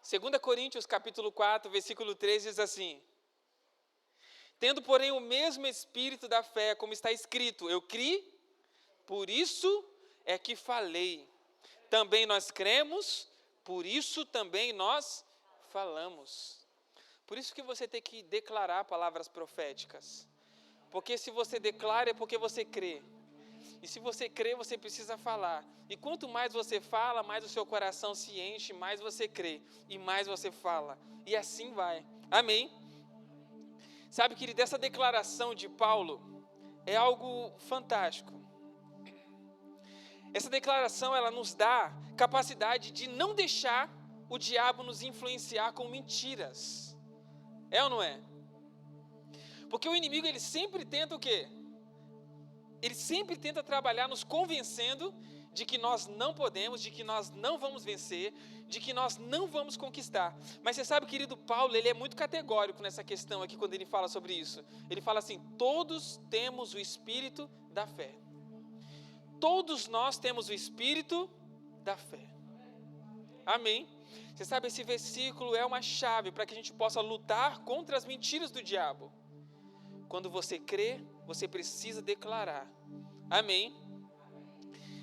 2 Coríntios capítulo 4, versículo 13 diz assim: tendo, porém, o mesmo espírito da fé, como está escrito, eu criei, por isso é que falei. Também nós cremos, por isso também nós falamos. Por isso que você tem que declarar palavras proféticas. Porque se você declara é porque você crê. E se você crê, você precisa falar. E quanto mais você fala, mais o seu coração se enche, mais você crê. E mais você fala. E assim vai. Amém? Sabe, querido, essa declaração de Paulo é algo fantástico. Essa declaração, ela nos dá capacidade de não deixar o diabo nos influenciar com mentiras. É ou não é? Porque o inimigo, ele sempre tenta o quê? Ele sempre tenta trabalhar nos convencendo de que nós não podemos, de que nós não vamos vencer, de que nós não vamos conquistar. Mas você sabe, querido, Paulo, ele é muito categórico nessa questão aqui quando ele fala sobre isso. Ele fala assim: todos temos o espírito da fé. Todos nós temos o espírito da fé. Amém? Você sabe, esse versículo é uma chave para que a gente possa lutar contra as mentiras do diabo. Quando você crê, você precisa declarar. Amém?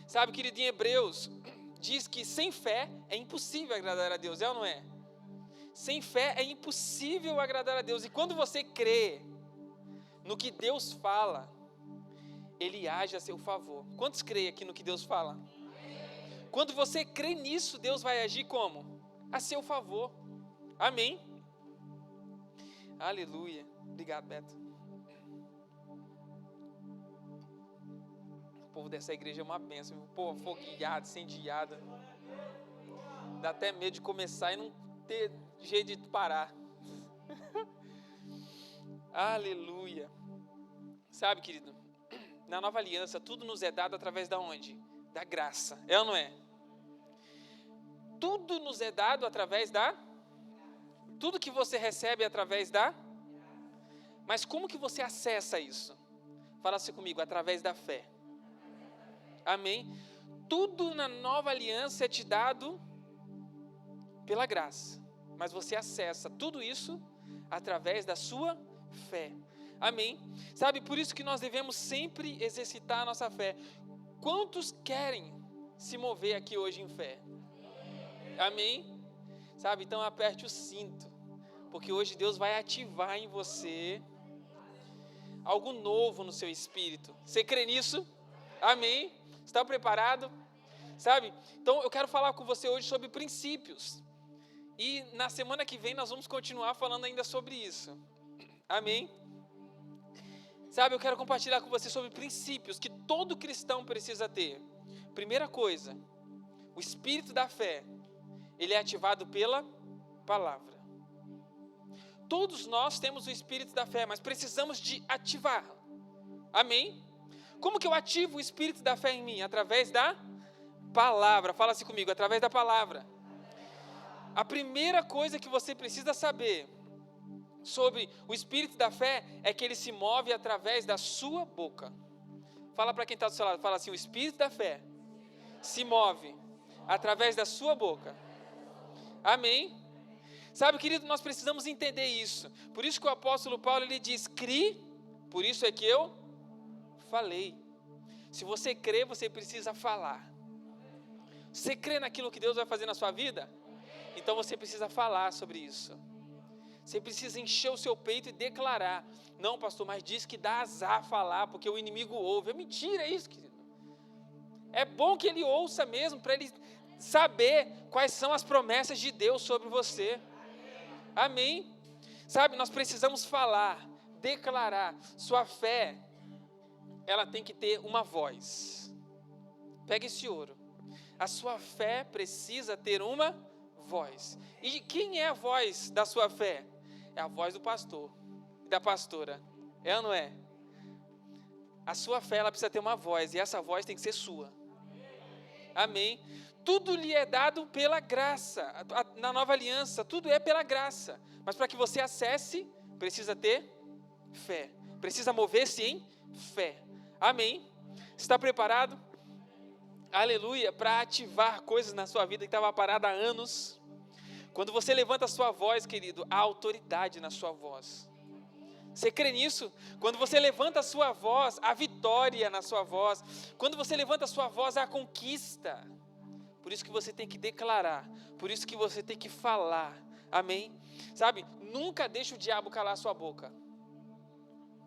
Sabe, querido, em Hebreus, diz que sem fé é impossível agradar a Deus, é ou não é? Sem fé é impossível agradar a Deus. E quando você crê no que Deus fala, Ele age a seu favor. Quantos creem aqui no que Deus fala? Quando você crê nisso, Deus vai agir como? A seu favor. Amém? Aleluia. Obrigado, Beto. O povo dessa igreja é uma bênção. O povo fogueado, incendiado. Dá até medo de começar e não ter jeito de parar. Aleluia. Sabe, querido, na nova aliança, tudo nos é dado através da onde? Da graça. É ou não é? Tudo nos é dado através da... Tudo que você recebe é através da... Mas como que você acessa isso? Fala assim comigo, através da fé. Amém? Tudo na nova aliança é te dado pela graça. Mas você acessa tudo isso através da sua fé. Amém? Sabe, por isso que nós devemos sempre exercitar a nossa fé. Quantos querem se mover aqui hoje em fé? Amém? Sabe, então aperte o cinto. Porque hoje Deus vai ativar em você algo novo no seu espírito. Você crê nisso? Amém? Está preparado? Sabe? Então eu quero falar com você hoje sobre princípios. E na semana que vem nós vamos continuar falando ainda sobre isso. Amém? Sabe, eu quero compartilhar com você sobre princípios que todo cristão precisa ter. Primeira coisa, o espírito da fé, ele é ativado pela palavra. Todos nós temos o espírito da fé, mas precisamos de ativar. Amém? Como que eu ativo o espírito da fé em mim? Através da palavra. Fala assim comigo, através da palavra. A primeira coisa que você precisa saber sobre o espírito da fé é que ele se move através da sua boca. Fala para quem está do seu lado, fala assim: o espírito da fé se move através da sua boca. Amém? Sabe, querido, nós precisamos entender isso. Por isso que o apóstolo Paulo, ele diz: crie, por isso é que eu falei. Se você crê, você precisa falar. Você crê naquilo que Deus vai fazer na sua vida? Então você precisa falar sobre isso. Você precisa encher o seu peito e declarar. Não, pastor, mas diz que dá azar falar, porque o inimigo ouve. É mentira isso, querido. É bom que ele ouça mesmo, para ele saber quais são as promessas de Deus sobre você. Amém? Sabe, nós precisamos falar, declarar. Sua fé, ela tem que ter uma voz. Pega esse ouro. A sua fé precisa ter uma voz. E quem é a voz da sua fé? É a voz do pastor e da pastora. É ou não é? A sua fé, ela precisa ter uma voz, e essa voz tem que ser sua. Amém? Tudo lhe é dado pela graça. Na nova aliança, tudo é pela graça. Mas para que você acesse, precisa ter fé. Precisa mover-se em fé. Amém? Está preparado? Aleluia, para ativar coisas na sua vida que estava parada há anos. Quando você levanta a sua voz, querido, há autoridade na sua voz. Você crê nisso? Quando você levanta a sua voz, há vitória na sua voz. Quando você levanta a sua voz, há conquista. Por isso que você tem que declarar. Por isso que você tem que falar. Amém? Sabe? Nunca deixe o diabo calar a sua boca.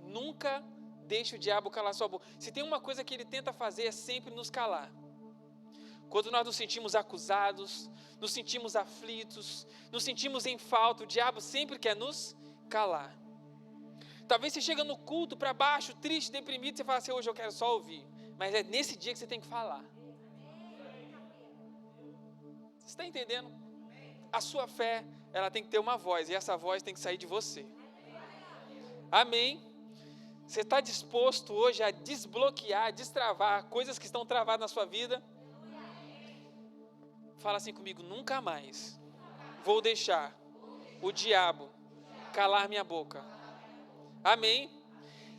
Nunca deixe o diabo calar a sua boca. Se tem uma coisa que ele tenta fazer, é sempre nos calar. Quando nós nos sentimos acusados, nos sentimos aflitos, nos sentimos em falta, o diabo sempre quer nos calar. Talvez você chega no culto para baixo, triste, deprimido, você fala assim, hoje eu quero só ouvir. Mas é nesse dia que você tem que falar. Você está entendendo? A sua fé, ela tem que ter uma voz, e essa voz tem que sair de você. Amém? Você está disposto hoje a desbloquear, destravar coisas que estão travadas na sua vida? Fala assim comigo, nunca mais vou deixar o diabo calar minha boca. Amém?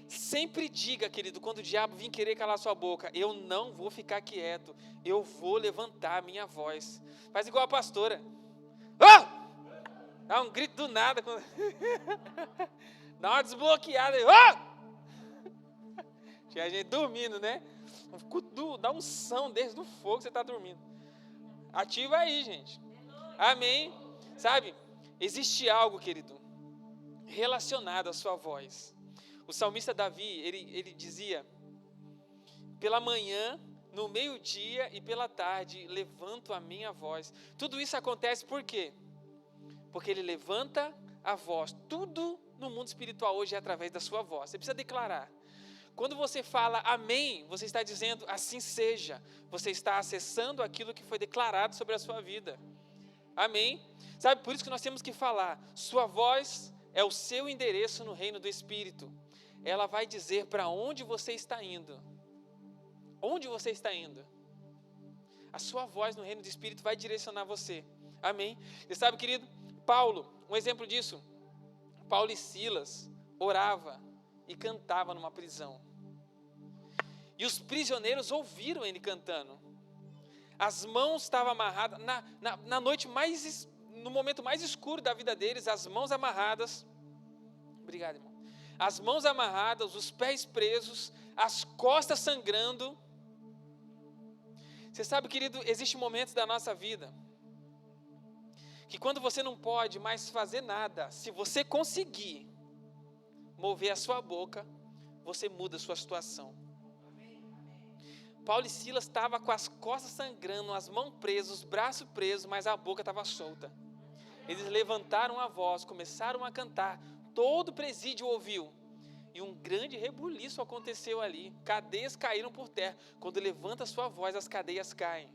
Sempre diga, querido, quando o diabo vir querer calar sua boca, eu não vou ficar quieto, eu vou levantar a minha voz. Faz igual a pastora. Dá um grito do nada. Dá uma desbloqueada. Tinha gente dormindo, né? Dá um som desde do fogo, você está dormindo. Ativa aí, gente. Amém? Sabe, existe algo, querido, relacionado à sua voz. O salmista Davi, ele dizia, pela manhã, no meio-dia e pela tarde, levanto a minha voz. Tudo isso acontece por quê? Porque ele levanta a voz. Tudo no mundo espiritual hoje é através da sua voz. Você precisa declarar. Quando você fala amém, você está dizendo assim seja. Você está acessando aquilo que foi declarado sobre a sua vida. Amém? Sabe, por isso que nós temos que falar. Sua voz é o seu endereço no reino do Espírito. Ela vai dizer para onde você está indo. Onde você está indo? A sua voz no reino do Espírito vai direcionar você. Amém? Você sabe, querido, Paulo, um exemplo disso. Paulo e Silas orava e cantava numa prisão. E os prisioneiros ouviram ele cantando. As mãos estavam amarradas, na noite mais, no momento mais escuro da vida deles, as mãos amarradas. Obrigado, irmão. As mãos amarradas, os pés presos, as costas sangrando. Você sabe, querido, existem momentos da nossa vida que quando você não pode mais fazer nada, se você conseguir mover a sua boca, você muda a sua situação. Paulo e Silas estavam com as costas sangrando, as mãos presas, os braços presos, mas a boca estava solta. Eles levantaram a voz, começaram a cantar, todo o presídio ouviu. E um grande rebuliço aconteceu ali, cadeias caíram por terra. Quando levanta a sua voz, as cadeias caem.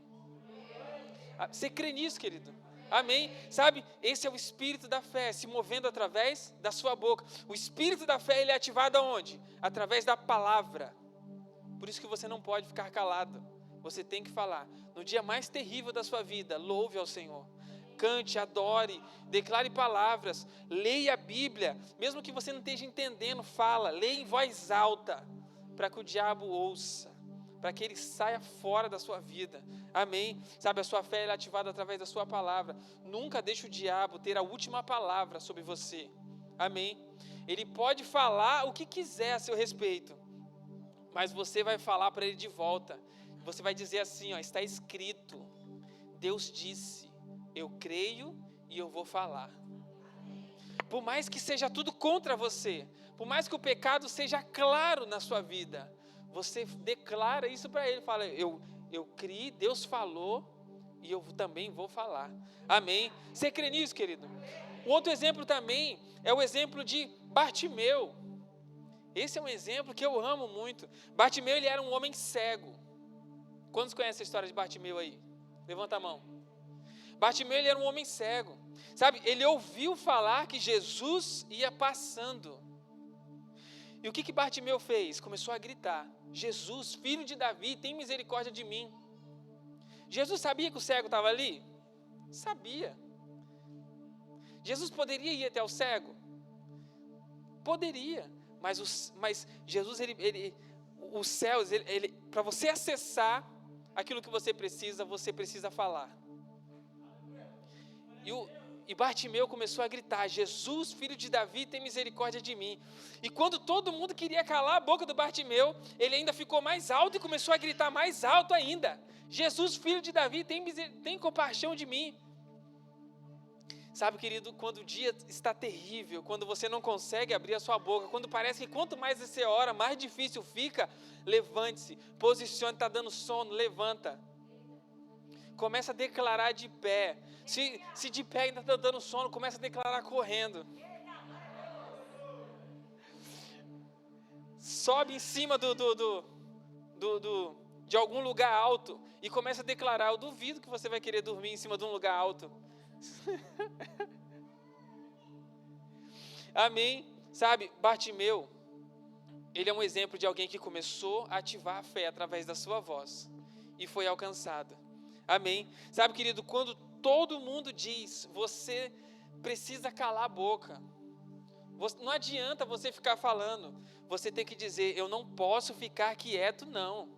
Você crê nisso, querido? Amém? Sabe, esse é o espírito da fé, se movendo através da sua boca. O espírito da fé, ele é ativado aonde? Através da palavra. Por isso que você não pode ficar calado. Você tem que falar. No dia mais terrível da sua vida, louve ao Senhor. Cante, adore, declare palavras, leia a Bíblia. Mesmo que você não esteja entendendo, fala, leia em voz alta, para que o diabo ouça, para que ele saia fora da sua vida. Amém? Sabe, a sua fé é ativada através da sua palavra. Nunca deixe o diabo ter a última palavra sobre você. Amém? Ele pode falar o que quiser a seu respeito, mas você vai falar para ele de volta. Você vai dizer assim, ó, está escrito, Deus disse, eu creio e eu vou falar. Por mais que seja tudo contra você, por mais que o pecado seja claro na sua vida, você declara isso para ele, fala, eu criei, Deus falou e eu também vou falar. Amém? Você crê nisso, querido? O outro exemplo também é o exemplo de Bartimeu. Esse é um exemplo que eu amo muito. Bartimeu, ele era um homem cego. Quantos conhecem a história de Bartimeu aí? Levanta a mão. Bartimeu, ele era um homem cego. Sabe, ele ouviu falar que Jesus ia passando. E o que Bartimeu fez? Começou a gritar, Jesus, filho de Davi, tem misericórdia de mim. Jesus sabia que o cego estava ali? Sabia. Jesus poderia ir até o cego? Poderia. Mas Jesus, os céus, para você acessar aquilo que você precisa falar. E Bartimeu começou a gritar: Jesus, filho de Davi, tem misericórdia de mim. E quando todo mundo queria calar a boca do Bartimeu, ele ainda ficou mais alto e começou a gritar mais alto ainda: Jesus, filho de Davi, tem compaixão de mim. Sabe, querido, quando o dia está terrível, quando você não consegue abrir a sua boca, quando parece que quanto mais você ora, mais difícil fica, levante-se, posicione, está dando sono, levanta. Começa a declarar de pé. Se de pé ainda está dando sono, começa a declarar correndo. Sobe em cima de algum lugar alto e começa a declarar. Eu duvido que você vai querer dormir em cima de um lugar alto. Amém? Sabe, Bartimeu, ele é um exemplo de alguém que começou a ativar a fé através da sua voz e foi alcançado. Amém? Sabe, querido, quando todo mundo diz, você precisa calar a boca. Não adianta você ficar falando. Você tem que dizer, eu não posso ficar quieto, não.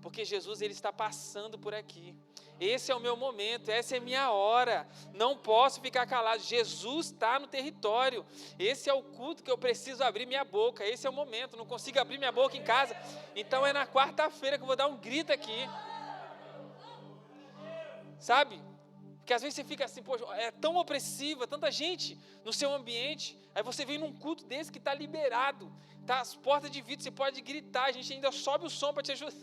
Porque Jesus, ele está passando por aqui. Esse é o meu momento, essa é a minha hora. Não posso ficar calado. Jesus está no território. Esse é o culto que eu preciso abrir minha boca. Esse é o momento. Não consigo abrir minha boca em casa. Então é na quarta-feira que eu vou dar um grito aqui. Sabe? Porque às vezes você fica assim, poxa, é tão opressiva, tanta gente no seu ambiente. Aí você vem num culto desse que está liberado. Tá as portas de vidro, você pode gritar. A gente ainda sobe o som para te ajudar.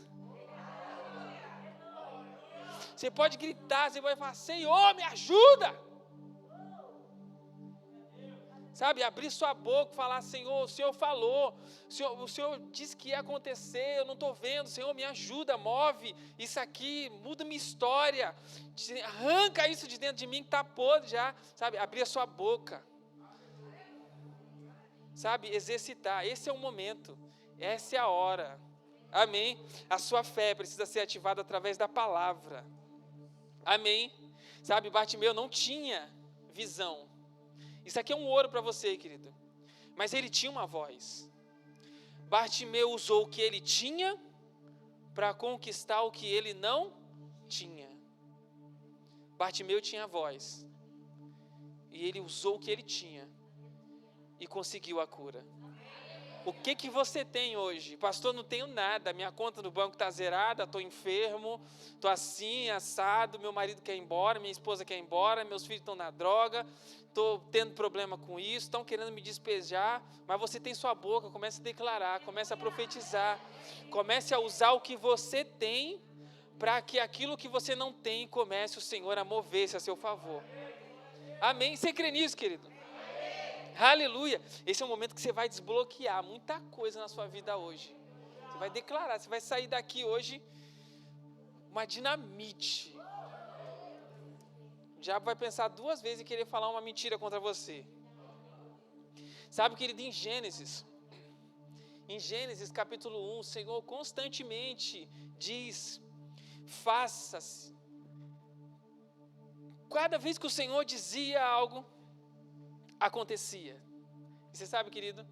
Você pode gritar, você vai falar, Senhor, me ajuda. Sabe, abrir sua boca, falar, Senhor, o Senhor falou, o Senhor disse que ia acontecer, eu não estou vendo, Senhor, me ajuda, move isso aqui, muda minha história, arranca isso de dentro de mim que está podre já, sabe, abrir a sua boca. Sabe, exercitar, esse é o momento, essa é a hora. Amém? A sua fé precisa ser ativada através da palavra. Amém? Sabe, Bartimeu não tinha visão. Isso aqui é um ouro para você, querido. Mas ele tinha uma voz. Bartimeu usou o que ele tinha para conquistar o que ele não tinha. Bartimeu tinha voz. E ele usou o que ele tinha e conseguiu a cura. O que você tem hoje? Pastor, não tenho nada, minha conta no banco está zerada, estou enfermo, estou assim, assado, meu marido quer ir embora, minha esposa quer ir embora, meus filhos estão na droga, estou tendo problema com isso, estão querendo me despejar, mas você tem sua boca, comece a declarar, comece a profetizar, comece a usar o que você tem, para que aquilo que você não tem, comece o Senhor a mover-se a seu favor. Amém? Você crê nisso, querido? Aleluia, esse é o momento que você vai desbloquear muita coisa na sua vida hoje. Você vai declarar, você vai sair daqui hoje uma dinamite. O diabo vai pensar 2 vezes e querer falar uma mentira contra você. Sabe, querido, em Gênesis capítulo 1, o Senhor constantemente diz, faça-se. Cada vez que o Senhor dizia algo, acontecia. E você sabe, querido,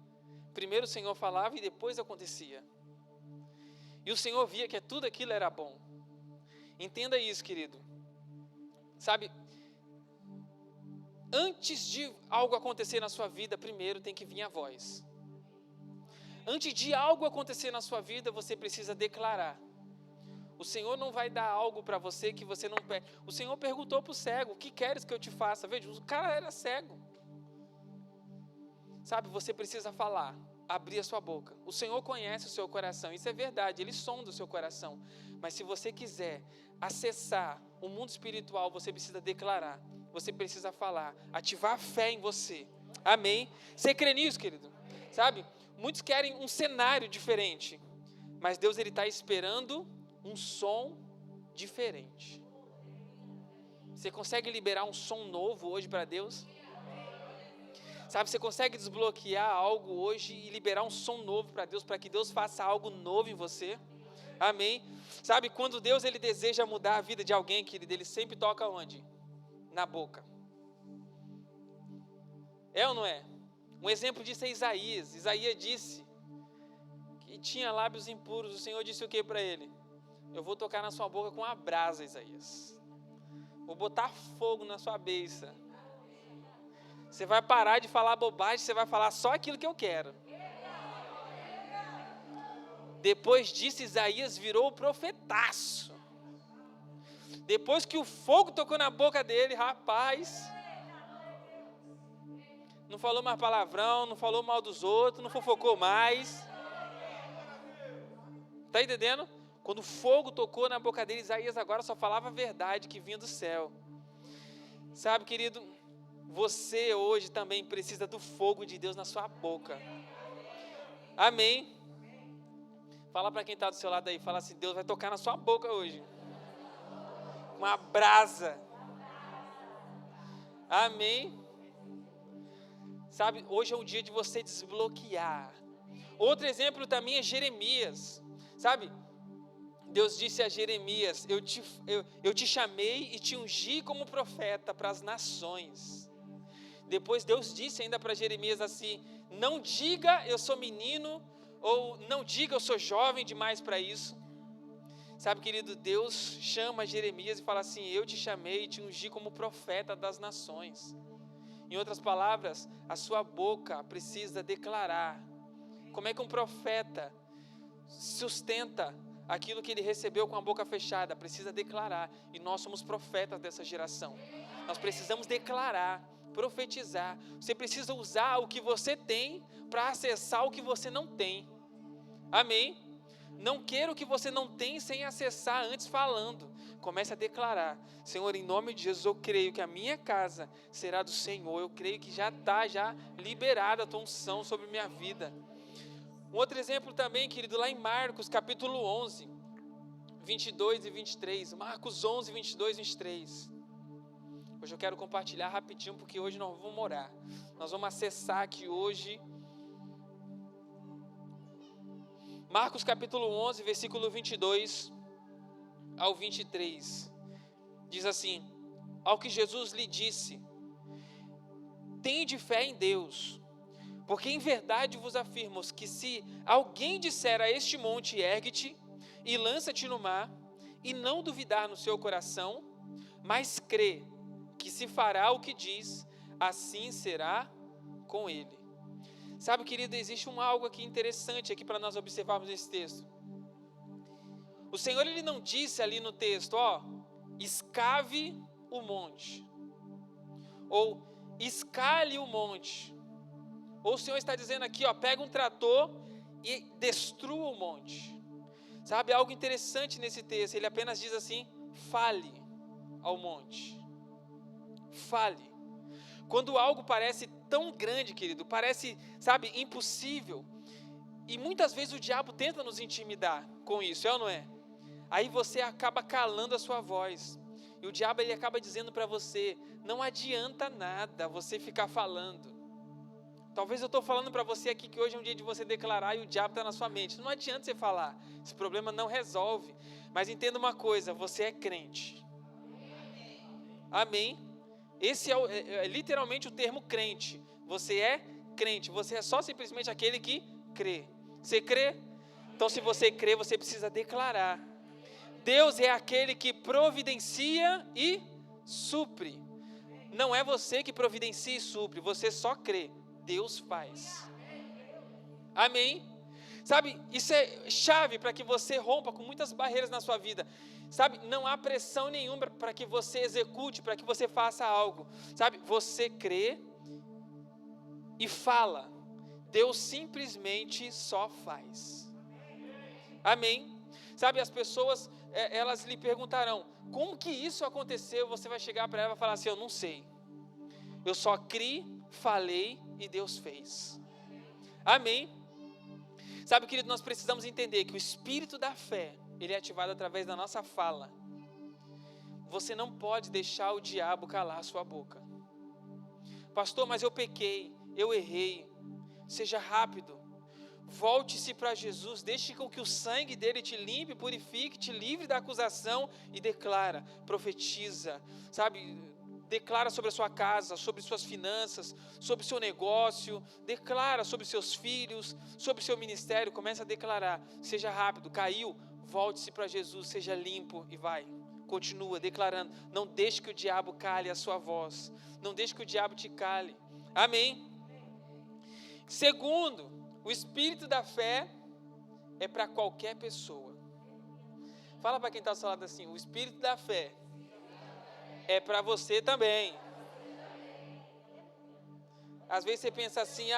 primeiro o Senhor falava e depois acontecia. E o Senhor via que tudo aquilo era bom. Entenda isso, querido. Sabe, antes de algo acontecer na sua vida, primeiro tem que vir a voz. Antes de algo acontecer na sua vida, você precisa declarar. O Senhor não vai dar algo para você que você não pede. O Senhor perguntou para o cego, o que queres que eu te faça? Veja, o cara era cego. Sabe, você precisa falar, abrir a sua boca. O Senhor conhece o seu coração, isso é verdade, Ele sonda o seu coração. Mas se você quiser acessar o mundo espiritual, você precisa declarar, você precisa falar, ativar a fé em você. Amém? Você crê nisso, querido? Sabe, muitos querem um cenário diferente, mas Deus, Ele está esperando um som diferente. Você consegue liberar um som novo hoje para Deus? Sabe, você consegue desbloquear algo hoje e liberar um som novo para Deus, para que Deus faça algo novo em você? Amém? Sabe, quando Deus, Ele deseja mudar a vida de alguém, querido, Ele sempre toca onde? Na boca. É ou não é? Um exemplo disso é Isaías. Isaías disse que tinha lábios impuros. O Senhor disse o que para ele? Eu vou tocar na sua boca com a brasa, Isaías. Vou botar fogo na sua beiça. Você vai parar de falar bobagem, você vai falar só aquilo que eu quero. Depois disso, Isaías virou o profetaço. Depois que o fogo tocou na boca dele, rapaz, não falou mais palavrão, não falou mal dos outros, não fofocou mais. Está entendendo? Quando o fogo tocou na boca dele, Isaías agora só falava a verdade que vinha do céu. Sabe, querido, você hoje também precisa do fogo de Deus na sua boca. Amém? Fala para quem está do seu lado aí, fala assim, Deus vai tocar na sua boca hoje. Uma brasa. Amém? Sabe, hoje é o dia de você desbloquear. Outro exemplo também é Jeremias. Sabe, Deus disse a Jeremias, eu te chamei e te ungi como profeta para as nações. Depois Deus disse ainda para Jeremias assim, não diga eu sou menino, ou não diga eu sou jovem demais para isso. Sabe, querido, Deus chama Jeremias e fala assim, eu te chamei e te ungi como profeta das nações. Em outras palavras, a sua boca precisa declarar. Como é que um profeta sustenta aquilo que ele recebeu com a boca fechada? Precisa declarar. E nós somos profetas dessa geração. Nós precisamos declarar, profetizar. Você precisa usar o que você tem para acessar o que você não tem. Amém? Não queira o que você não tem sem acessar antes falando. Comece a declarar, Senhor, em nome de Jesus, eu creio que a minha casa será do Senhor. Eu creio que já está liberada a tua unção sobre minha vida. Um outro exemplo também, querido, lá em Marcos, capítulo 11, 22 e 23. Marcos 11, 22 e 23. Hoje eu quero compartilhar rapidinho, porque hoje nós vamos orar. Nós vamos acessar aqui hoje. Marcos capítulo 11, versículo 22 ao 23. Diz assim, ao que Jesus lhe disse, tende fé em Deus. Porque em verdade vos afirmo que se alguém disser a este monte, ergue-te e lança-te no mar, e não duvidar no seu coração, mas crê que se fará o que diz, assim será com ele. Sabe, querido, existe algo aqui interessante aqui para nós observarmos nesse texto. O Senhor, Ele não disse ali no texto, escave o monte, ou escale o monte. Ou o Senhor está dizendo aqui, pega um trator e destrua o monte. Sabe, algo interessante nesse texto, ele apenas diz assim, fale ao monte. Fale. Quando algo parece tão grande, querido, parece, sabe, impossível, e muitas vezes o diabo tenta nos intimidar com isso, é ou não é? Aí você acaba calando a sua voz, e o diabo ele acaba dizendo para você, não adianta nada você ficar falando. Talvez eu estou falando para você aqui que hoje é um dia de você declarar e o diabo está na sua mente. Não adianta você falar, esse problema não resolve. Mas entenda uma coisa, você é crente. Amém? Esse é literalmente o termo crente. Você é crente, você é só simplesmente aquele que crê. Você crê? Então se você crê, você precisa declarar. Deus é aquele que providencia e supre. Não é você que providencia e supre, você só crê. Deus faz. Amém? Sabe, isso é chave para que você rompa com muitas barreiras na sua vida. Sabe, não há pressão nenhuma para que você execute, para que você faça algo. Sabe, você crê e fala. Deus simplesmente só faz. Amém? Sabe, as pessoas, elas lhe perguntarão, como que isso aconteceu? Você vai chegar para ela e falar assim, eu não sei. Eu só criei, falei e Deus fez. Amém? Sabe, querido, nós precisamos entender que o espírito da fé, ele é ativado através da nossa fala. Você não pode deixar o diabo calar a sua boca. Pastor, mas eu pequei, eu errei. Seja rápido. Volte-se para Jesus, deixe com que o sangue dele te limpe, purifique, te livre da acusação e declara, profetiza, sabe? Declara sobre a sua casa, sobre suas finanças, sobre o seu negócio, declara sobre seus filhos, sobre o seu ministério, começa a declarar, seja rápido, caiu, volte-se para Jesus, seja limpo e vai, continua declarando, não deixe que o diabo cale a sua voz, não deixe que o diabo te cale, Amém? Segundo, o espírito da fé é para qualquer pessoa. Fala para quem está ao seu lado assim, o espírito da fé é para você também. Às vezes você pensa assim,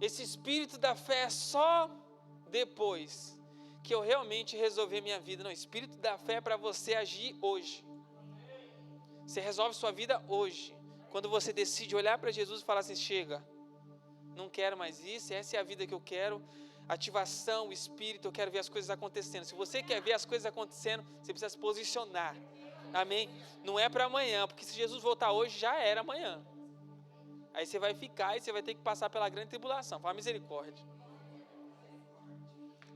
esse espírito da fé é só depois que eu realmente resolver minha vida. Não, o espírito da fé é para você agir hoje. Você resolve sua vida hoje. Quando você decide olhar para Jesus e falar assim, chega, não quero mais isso, essa é a vida que eu quero. Ativação, o espírito, eu quero ver as coisas acontecendo. Se você quer ver as coisas acontecendo, você precisa se posicionar. Amém? Não é para amanhã, porque se Jesus voltar hoje, já era amanhã. Aí você vai ficar e você vai ter que passar pela grande tribulação. Fala misericórdia.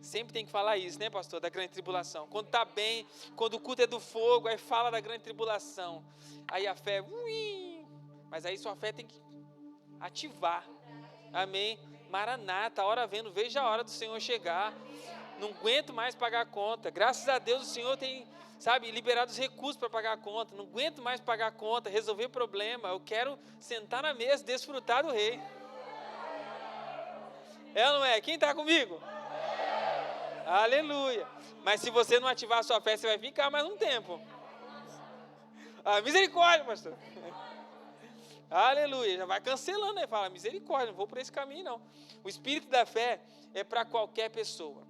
Sempre tem que falar isso, né, pastor? Da grande tribulação. Quando está bem, quando o culto é do fogo, aí fala da grande tribulação. Aí a fé, mas aí sua fé tem que ativar. Amém? Maranata, a hora vendo, veja a hora do Senhor chegar. Não aguento mais pagar a conta. Graças a Deus o Senhor tem, liberado os recursos para pagar a conta. Não aguento mais pagar a conta, resolver problema. Eu quero sentar na mesa e desfrutar do rei. É ou não é? Quem está comigo? Aleluia. Mas se você não ativar a sua fé, você vai ficar mais um tempo. Misericórdia, pastor. Aleluia. Já vai cancelando, né? Fala, misericórdia, não vou por esse caminho, não. O espírito da fé é para qualquer pessoa.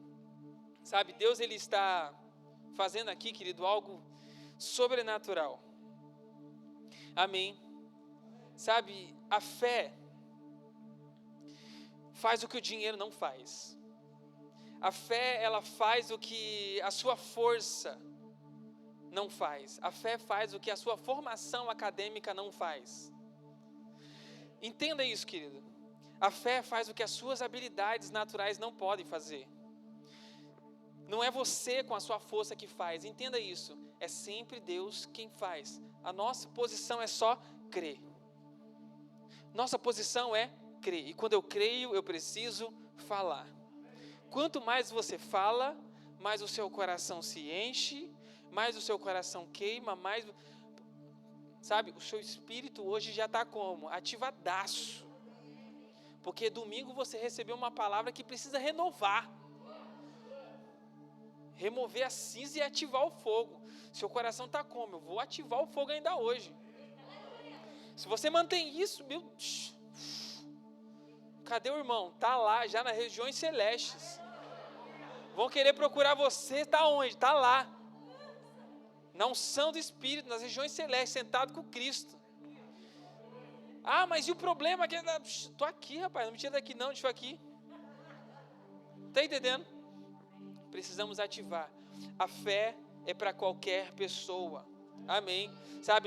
Deus ele está fazendo aqui, querido, algo sobrenatural. Amém. A fé faz o que o dinheiro não faz. A fé, ela faz o que a sua força não faz. A fé faz o que a sua formação acadêmica não faz. Entenda isso, querido. A fé faz o que as suas habilidades naturais não podem fazer. Não é você com a sua força que faz. Entenda isso. É sempre Deus quem faz. A nossa posição é só crer. Nossa posição é crer. E quando eu creio, eu preciso falar. Quanto mais você fala, mais o seu coração se enche, mais o seu coração queima, mais... o seu espírito hoje já está como? Ativadaço. Porque domingo você recebeu uma palavra que precisa renovar. Remover a cinza e ativar o fogo. Seu coração está como? Eu vou ativar o fogo ainda hoje. Se você mantém isso, meu Deus... Cadê o irmão? Está lá, já nas regiões celestes. Vão querer procurar você, está onde? Está lá. Na unção do Espírito, nas regiões celestes, sentado com Cristo. Mas e o problema? Estou aqui, rapaz, não me tira daqui não, deixa eu aqui. Está entendendo? Precisamos ativar. A fé é para qualquer pessoa. Amém?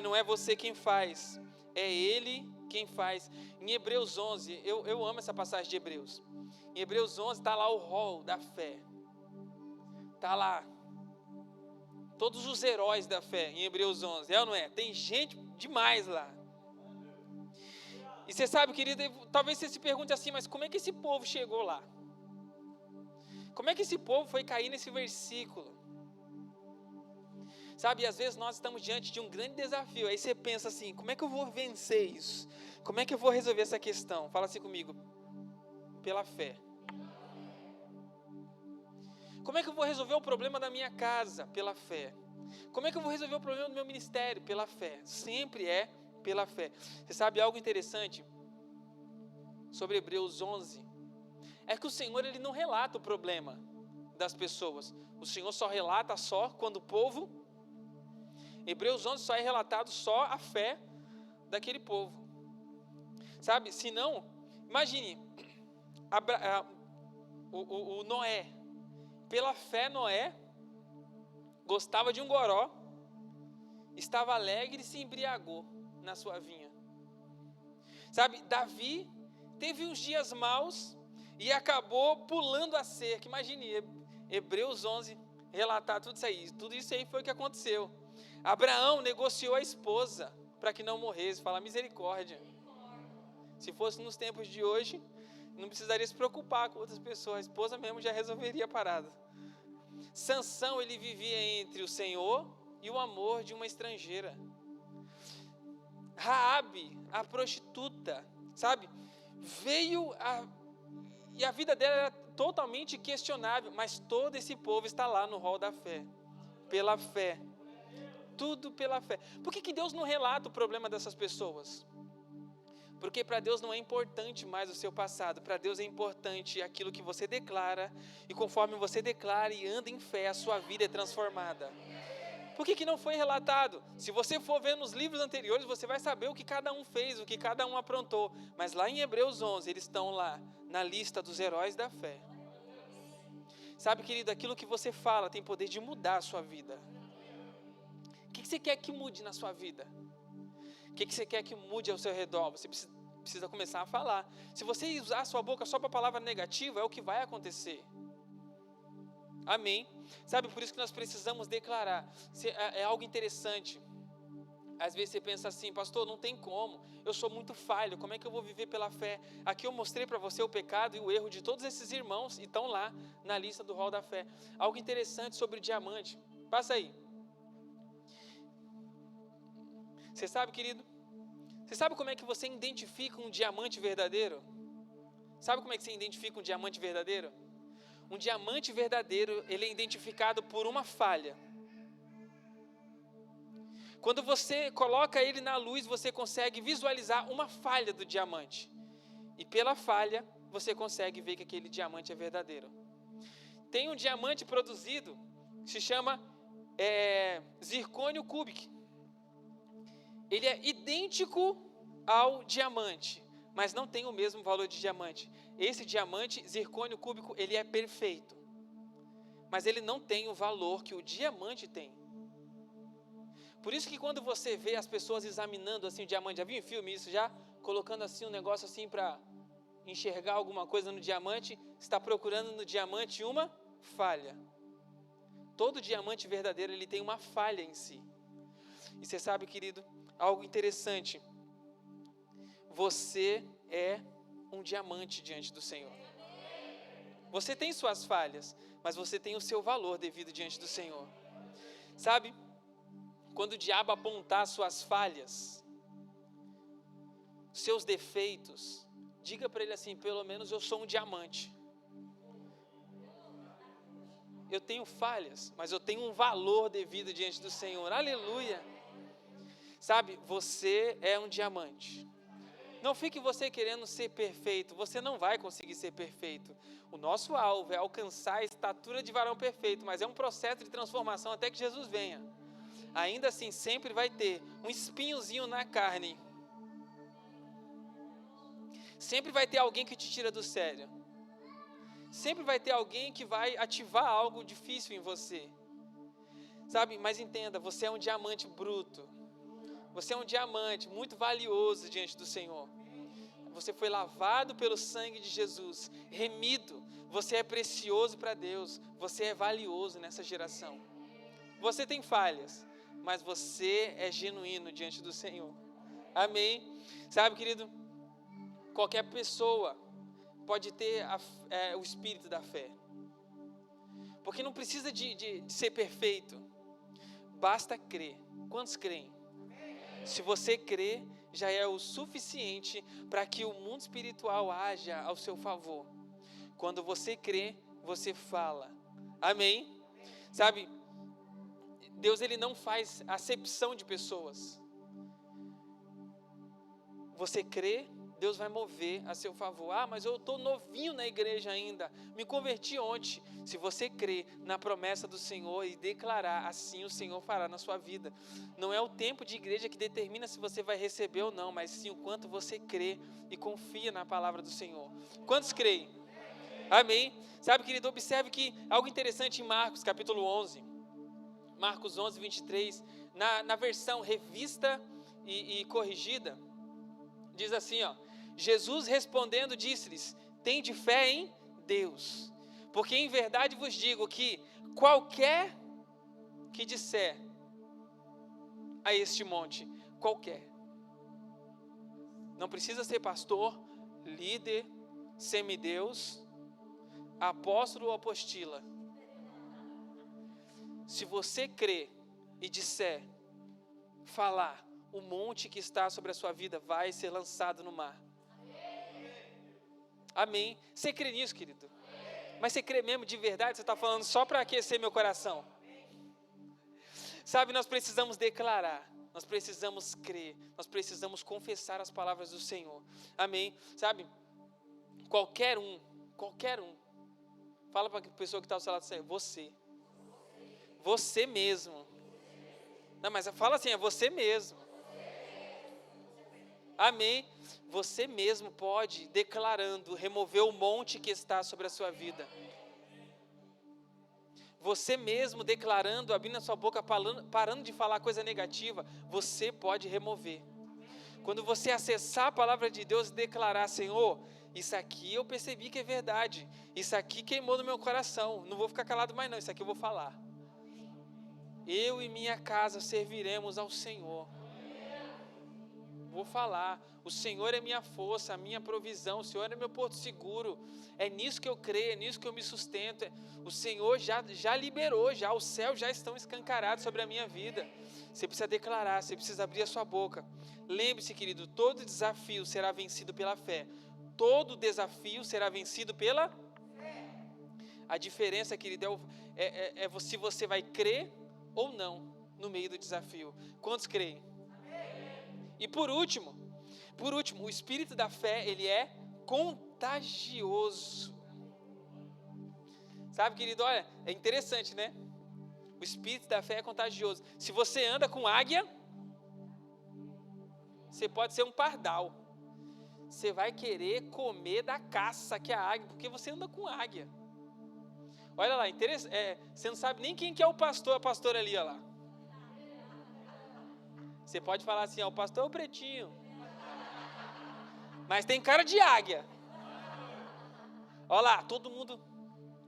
Não é você quem faz, é Ele quem faz. Em Hebreus 11, eu amo essa passagem de Hebreus. Em Hebreus 11 está lá o rol da fé. Está lá. Todos os heróis da fé em Hebreus 11. É ou não é? Tem gente demais lá. E você sabe, querido, talvez você se pergunte assim, mas como é que esse povo chegou lá? Como é que esse povo foi cair nesse versículo? E às vezes nós estamos diante de um grande desafio. Aí você pensa assim, como é que eu vou vencer isso? Como é que eu vou resolver essa questão? Fala assim comigo. Pela fé. Como é que eu vou resolver o problema da minha casa? Pela fé. Como é que eu vou resolver o problema do meu ministério? Pela fé. Sempre é pela fé. Você sabe algo interessante sobre Hebreus 11? É que o Senhor ele não relata o problema das pessoas. O Senhor só relata quando o povo... Hebreus 11 só é relatado só a fé daquele povo. Se não, imagine o Noé. Pela fé, Noé gostava de um goró, estava alegre e se embriagou na sua vinha. Davi teve uns dias maus e acabou pulando a cerca. Imagine, Hebreus 11 relatar tudo isso aí. Tudo isso aí foi o que aconteceu. Abraão negociou a esposa para que não morresse. Fala misericórdia. Se fosse nos tempos de hoje, não precisaria se preocupar com outras pessoas. A esposa mesmo já resolveria a parada. Sansão, ele vivia entre o Senhor e o amor de uma estrangeira. Raabe, a prostituta, sabe? E a vida dela era totalmente questionável, mas todo esse povo está lá no rol da fé, pela fé, tudo pela fé. Por que Deus não relata o problema dessas pessoas? Porque para Deus não é importante mais o seu passado, para Deus é importante aquilo que você declara, e conforme você declara e anda em fé, a sua vida é transformada. Por que não foi relatado? Se você for ver nos livros anteriores, você vai saber o que cada um fez, o que cada um aprontou. Mas lá em Hebreus 11, eles estão lá, na lista dos heróis da fé. Sabe, querido, aquilo que você fala tem poder de mudar a sua vida. O que você quer que mude na sua vida? O que você quer que mude ao seu redor? Você precisa começar a falar. Se você usar a sua boca só para palavra negativa, é o que vai acontecer. Amém? Sabe, por isso que nós precisamos declarar. É algo interessante. Às vezes você pensa assim, pastor, não tem como, eu sou muito falho, como é que eu vou viver pela fé? Aqui eu mostrei para você o pecado e o erro de todos esses irmãos, e estão lá na lista do rol da fé. Algo interessante sobre o diamante. Passa aí. Você sabe, querido? Você sabe como é que você identifica um diamante verdadeiro? Sabe como é que você identifica um diamante verdadeiro? Um diamante verdadeiro, ele é identificado por uma falha. Quando você coloca ele na luz, você consegue visualizar uma falha do diamante. E pela falha, você consegue ver que aquele diamante é verdadeiro. Tem um diamante produzido, que se chama zircônio cúbico. Ele é idêntico ao diamante, mas não tem o mesmo valor de diamante. Esse diamante, zircônio cúbico, ele é perfeito, mas ele não tem o valor que o diamante tem. Por isso que quando você vê as pessoas examinando assim o diamante, já viu em filme isso já? Colocando assim um negócio assim para enxergar alguma coisa no diamante, está procurando no diamante uma falha. Todo diamante verdadeiro, ele tem uma falha em si. E você sabe, querido, algo interessante. Você é um diamante diante do Senhor. Você tem suas falhas, mas você tem o seu valor devido diante do Senhor. Sabe, quando o diabo apontar suas falhas, seus defeitos, diga para ele assim, pelo menos eu sou um diamante. Eu tenho falhas, mas eu tenho um valor devido diante do Senhor. Aleluia. Sabe, você é um diamante. Não fique você querendo ser perfeito, você não vai conseguir ser perfeito. O nosso alvo é alcançar a estatura de varão perfeito, mas é um processo de transformação até que Jesus venha. Ainda assim, sempre vai ter um espinhozinho na carne. Sempre vai ter alguém que te tira do sério. Sempre vai ter alguém que vai ativar algo difícil em você. Sabe, mas entenda, você é um diamante bruto. Você é um diamante muito valioso diante do Senhor. Você foi lavado pelo sangue de Jesus, remido. Você é precioso para Deus. Você é valioso nessa geração. Você tem falhas, mas você é genuíno diante do Senhor. Amém? Sabe, querido, qualquer pessoa pode ter o espírito da fé. Porque não precisa de ser perfeito. Basta crer. Quantos creem? Se você crê, já é o suficiente para que o mundo espiritual haja ao seu favor. Quando você crê, você fala. Amém? Sabe, Deus, ele não faz acepção de pessoas. Você crê, Deus vai mover a seu favor. Ah, mas eu estou novinho na igreja ainda, me converti ontem. Se você crer na promessa do Senhor e declarar, assim o Senhor fará na sua vida. Não é o tempo de igreja que determina se você vai receber ou não, mas sim o quanto você crê e confia na palavra do Senhor. Quantos creem? Amém? Sabe, querido, observe que algo interessante em Marcos capítulo 11, Marcos 11, 23, na versão revista e corrigida, diz assim, ó: Jesus respondendo disse-lhes, tende fé em Deus, porque em verdade vos digo que qualquer que disser a este monte, qualquer, não precisa ser pastor, líder, semideus, apóstolo ou apostila. Se você crer e disser, falar, o monte que está sobre a sua vida vai ser lançado no mar. Amém. Você crê nisso, querido? Mas você crê mesmo de verdade? Você está falando só para aquecer meu coração? Sabe, nós precisamos declarar, nós precisamos crer, nós precisamos confessar as palavras do Senhor. Amém. Sabe, qualquer um, fala para a pessoa que está ao seu lado, você mesmo. Não, mas fala assim, é você mesmo. Amém. Você mesmo pode, declarando, remover o monte que está sobre a sua vida. Você mesmo declarando, abrindo a sua boca, parando de falar coisa negativa, você pode remover. Quando você acessar a palavra de Deus e declarar, Senhor, isso aqui eu percebi que é verdade, isso aqui queimou no meu coração, não vou ficar calado mais não, isso aqui eu vou falar. Eu e minha casa serviremos ao Senhor. Vou falar, o Senhor é minha força, a minha provisão, o Senhor é meu porto seguro, é nisso que eu creio, é nisso que eu me sustento, o Senhor já liberou, os céus já estão escancarados sobre a minha vida. Você precisa declarar, você precisa abrir a sua boca. Lembre-se, querido, todo desafio será vencido pela fé, todo desafio será vencido pela fé. A diferença, querido, é se você vai crer ou não no meio do desafio. Quantos creem? E por último, o espírito da fé, ele é contagioso. Sabe, querido, olha, é interessante, né? O espírito da fé é contagioso. Se você anda com águia, você pode ser um pardal. Você vai querer comer da caça que é a águia, porque você anda com águia. Olha lá, você não sabe nem quem que é o pastor, a pastora ali, olha lá. Você pode falar assim, o pastor é o pretinho. Mas tem cara de águia. Olha lá, todo mundo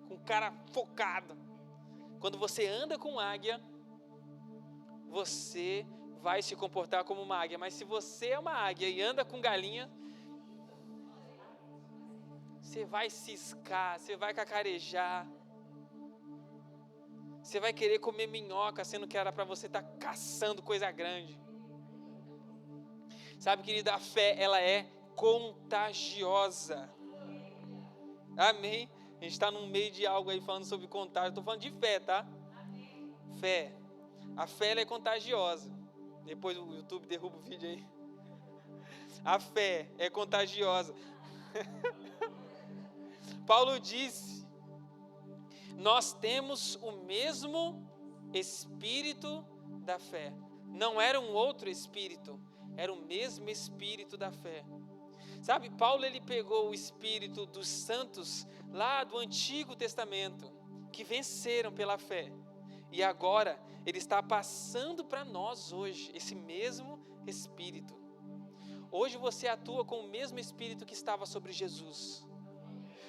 com cara focado. Quando você anda com águia, você vai se comportar como uma águia. Mas se você é uma águia e anda com galinha, você vai ciscar, você vai cacarejar. Você vai querer comer minhoca, sendo que era para você estar caçando coisa grande. Sabe, querida, a fé, ela é contagiosa. Amém? A gente está no meio de algo aí falando sobre contágio. Estou falando de fé, tá? Fé. A fé, ela é contagiosa. Depois o YouTube derruba o vídeo aí. A fé é contagiosa. Paulo disse: nós temos o mesmo espírito da fé. Não era um outro espírito, era o mesmo espírito da fé. Sabe, Paulo, ele pegou o espírito dos santos lá do Antigo Testamento, que venceram pela fé, e agora ele está passando para nós hoje, esse mesmo espírito. Hoje você atua com o mesmo espírito que estava sobre Jesus,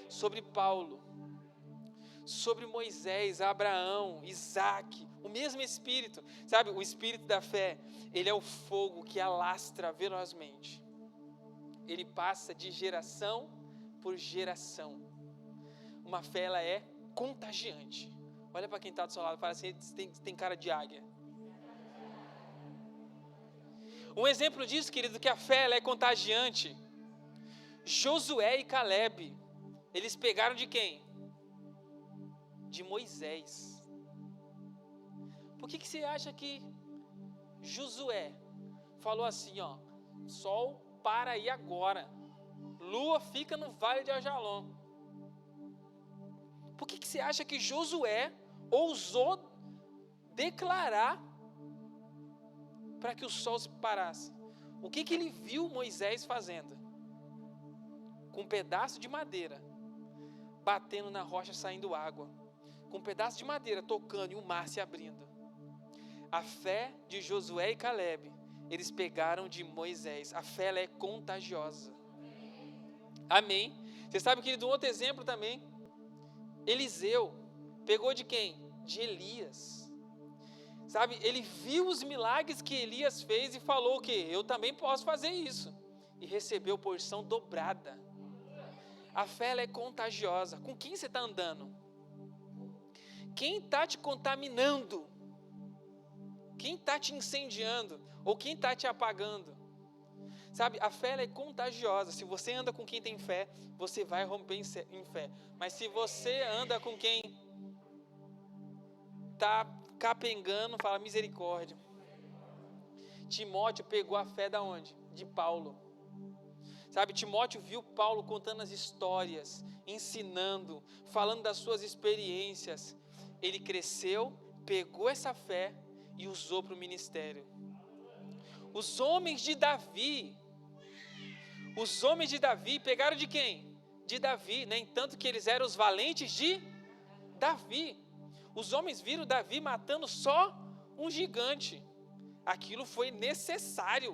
sobre Paulo, sobre Moisés, Abraão, Isaac, o mesmo espírito. Sabe, o espírito da fé, ele é o fogo que alastra velozmente. Ele passa de geração por geração. Uma fé, ela é contagiante. Olha para quem está do seu lado e fala assim, tem cara de águia. Um exemplo disso, querido, que a fé, ela é contagiante. Josué e Caleb, eles pegaram de quem? De Moisés. Por que você acha que Josué falou assim, sol para aí agora, lua fica no vale de Ajalon? Por que você acha que Josué ousou declarar para que o sol se parasse? O que ele viu Moisés fazendo? Com um pedaço de madeira, batendo na rocha, saindo água. Com um pedaço de madeira tocando e o mar se abrindo. A fé de Josué e Caleb, eles pegaram de Moisés. A fé, ela é contagiosa. Amém? Você sabe, querido, um outro exemplo também. Eliseu pegou de quem? De Elias. Sabe, ele viu os milagres que Elias fez e falou o quê? Eu também posso fazer isso. E recebeu porção dobrada. A fé, ela é contagiosa. Com quem você está andando? Quem está te contaminando? quem está te incendiando ou quem está te apagando. Sabe, a fé ela é contagiosa. Se você anda com quem tem fé, você vai romper em fé. Mas se você anda com quem está capengando, fala misericórdia. Timóteo pegou a fé da onde? De Paulo. Sabe, Timóteo viu Paulo contando as histórias, ensinando, falando das suas experiências. Ele cresceu, pegou essa fé e usou para o ministério. Os homens de Davi pegaram de quem? De Davi, nem tanto que eles eram os valentes de Davi. Os homens viram Davi matando só um gigante. Aquilo foi necessário.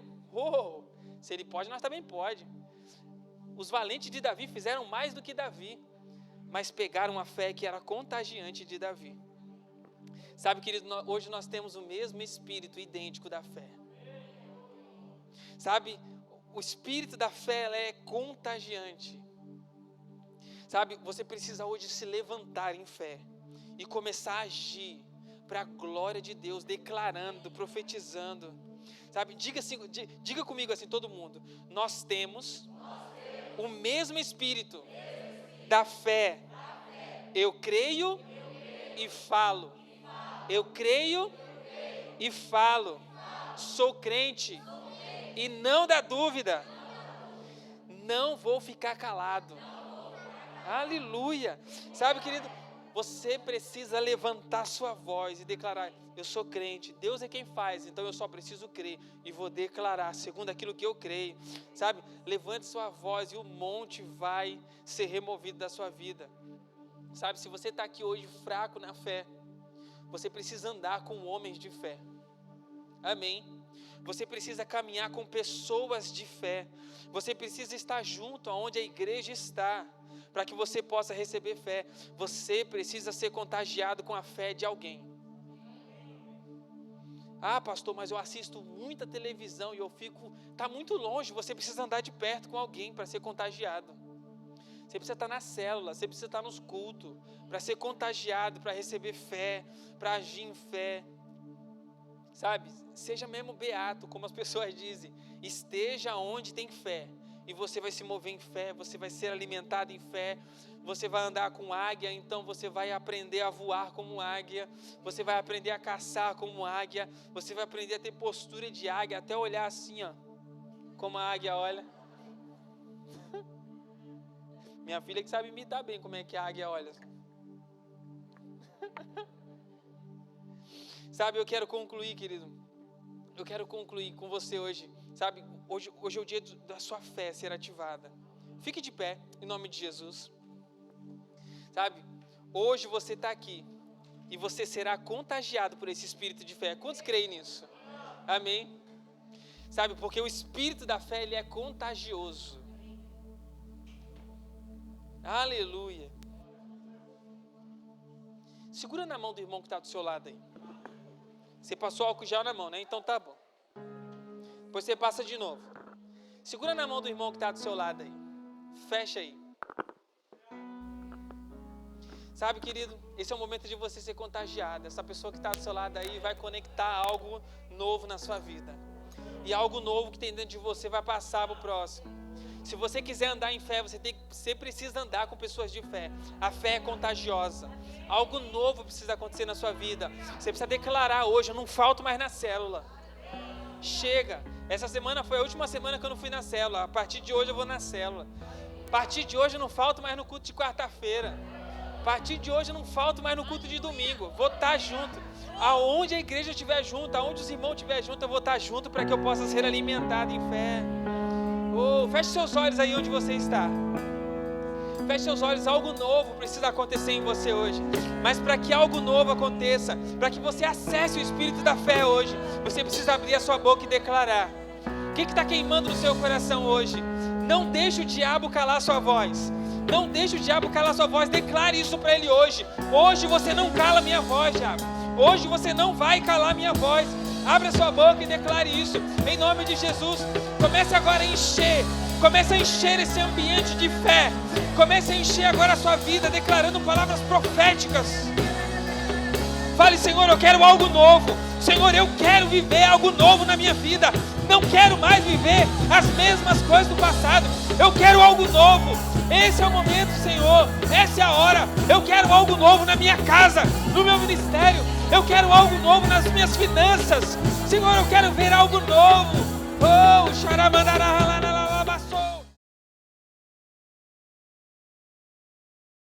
Se ele pode, nós também pode. Os valentes de Davi fizeram mais do que Davi, mas pegaram a fé que era contagiante de Davi. Sabe, querido, hoje nós temos o mesmo espírito idêntico da fé. Sabe, o espírito da fé ela é contagiante. Sabe, você precisa hoje se levantar em fé e começar a agir para a glória de Deus, declarando, profetizando. Sabe, diga comigo assim, todo mundo. Nós temos o mesmo espírito da fé. Eu creio e falo. Eu creio e falo. Sou crente e não dá dúvida. Não vou ficar calado. Aleluia. Sabe, querido, você precisa levantar sua voz e declarar: eu sou crente, Deus é quem faz, então eu só preciso crer e vou declarar segundo aquilo que eu creio. Sabe, levante sua voz e o monte vai ser removido da sua vida. Sabe, se você está aqui hoje fraco na fé, você precisa andar com homens de fé. Amém? Você precisa caminhar com pessoas de fé. Você precisa estar junto aonde a igreja está, para que você possa receber fé. Você precisa ser contagiado com a fé de alguém. Ah, pastor, mas eu assisto muita televisão e eu fico... Está muito longe, você precisa andar de perto com alguém para ser contagiado. Você precisa estar na célula, você precisa estar nos cultos, para ser contagiado, para receber fé, para agir em fé. Sabe, seja mesmo beato, como as pessoas dizem. Esteja onde tem fé. E você vai se mover em fé, você vai ser alimentado em fé, você vai andar com águia, então você vai aprender a voar como águia, você vai aprender a caçar como águia, você vai aprender a ter postura de águia, até olhar assim, ó, como a águia olha. Minha filha que sabe imitar bem como é que a águia olha. Sabe, eu quero concluir, querido, eu quero concluir com você hoje, sabe, hoje é o dia da sua fé ser ativada. Fique de pé, em nome de Jesus. Sabe, hoje você está aqui e você será contagiado por esse espírito de fé. Quantos creem nisso? Amém? Sabe, porque o espírito da fé, ele é contagioso. Aleluia. Segura na mão do irmão que está do seu lado aí. Você passou álcool gel na mão, né? Então tá bom. Depois você passa de novo. Segura na mão do irmão que está do seu lado aí. Fecha aí. Sabe, querido, esse é o momento de você ser contagiado. Essa pessoa que está do seu lado aí vai conectar algo novo na sua vida. E algo novo que tem dentro de você vai passar para o próximo. Se você quiser andar em fé, você precisa andar com pessoas de fé. A fé é contagiosa. Algo novo precisa acontecer na sua vida. Você precisa declarar hoje: eu não falto mais na célula. Chega. Essa semana foi a última semana que eu não fui na célula. A partir de hoje eu vou na célula. A partir de hoje eu não falto mais no culto de quarta-feira. A partir de hoje eu não falto mais no culto de domingo. Vou estar junto. Aonde a igreja estiver junto, aonde os irmãos estiverem junto, eu vou estar junto para que eu possa ser alimentado em fé. Feche seus olhos aí onde você está. Feche seus olhos, algo novo precisa acontecer em você hoje. Mas para que algo novo aconteça, para que você acesse o espírito da fé hoje, você precisa abrir a sua boca e declarar. O que está queimando no seu coração hoje? Não deixe o diabo calar sua voz. Não deixe o diabo calar sua voz. Declare isso para ele hoje. Hoje você não cala minha voz, diabo. Hoje você não vai calar minha voz. Abra sua boca e declare isso em nome de Jesus. Comece agora a encher. Comece a encher esse ambiente de fé. Comece a encher agora a sua vida declarando palavras proféticas. Fale, Senhor, eu quero algo novo. Senhor, eu quero viver algo novo na minha vida. Não quero mais viver as mesmas coisas do passado. Eu quero algo novo. Esse é o momento, Senhor. Essa é a hora. Eu quero algo novo na minha casa, no meu ministério. Eu quero algo novo nas minhas finanças. Senhor, eu quero ver algo novo. Oh, xaramandará.